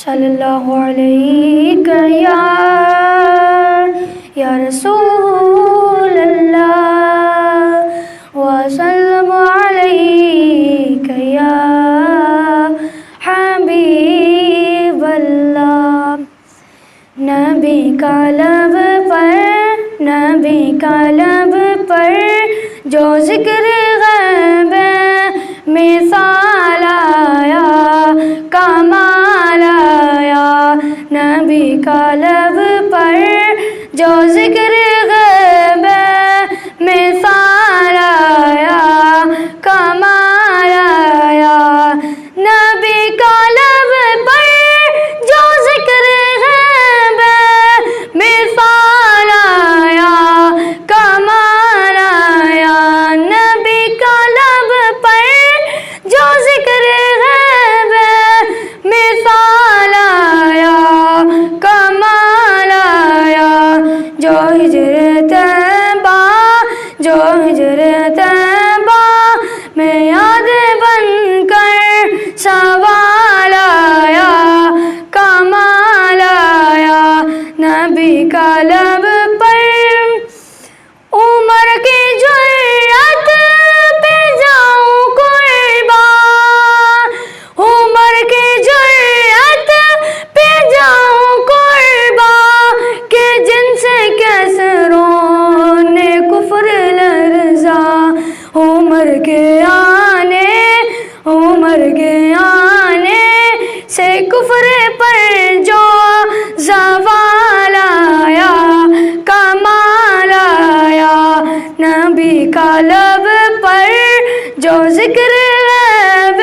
صلی اللہ علیہ یا رسول اللہ وسلم علیک یا حبیب اللہ. نبی کا لب پر جو ذکر غیب مثال آیا کمال آیا. نبی کا لب پر جو ذکر غیب مثال آیا کمال آیا. نبی کا لب پر جو ذکر غیب مثال آیا کمال آیا. نبی کا لب پر جو ذکر غیب مثال آیا کمال آیا. جو ہجر طیبہ میں یاد بن کر سوال آیا کمال آیا. نبی کا لب پر عمر کی جرأت پہ جاؤں قربان. عمر کی جرأت پہ جاؤں قربان کہ جن سے کیسروں نے کفر لرزا. عمر کے آنے سے کفر پر جو زوال آیا کمال آیا. نبی کا لب پر جو ذکر غیب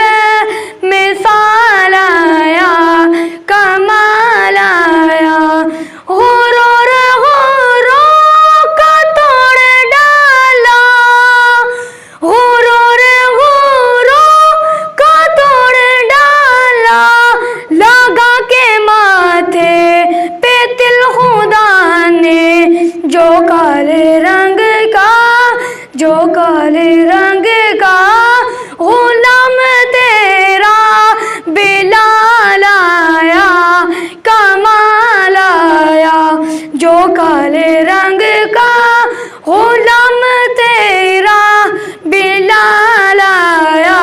مثال آیا کمال آیا. غرور کا توڑ ڈالا. غرور کا توڑ ڈالا. لگا کے ماتھے پہ تل خدا نے جو کالے رنگ کا غلام تیرا بلال آیا کمال آیا. جو کالے رنگ کا غلام تیرا بلال آیا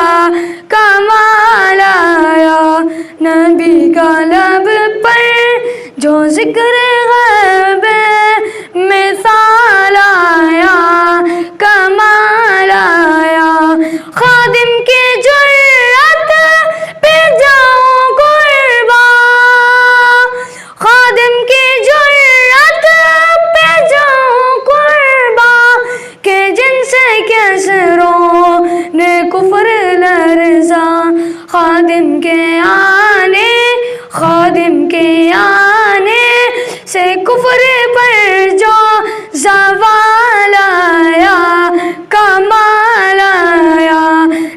کمال آیا. نبی کا لب پر جو ذکر غیب مثال آیا کمال آیا. خادم کی جرأت پہ جاؤں قربان. خادم کی جرأت پہ جاؤں قربان کہ جن سے کیسروں نے کفر لرزا. خادم کے آنے سے کفر پر جو زوال آیا کمال آیا.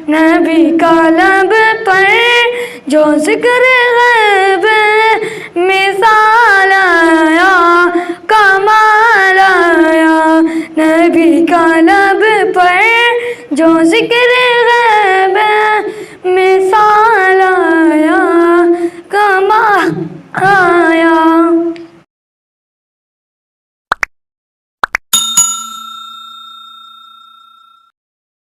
نبی کا لب پر جو ذکر غیب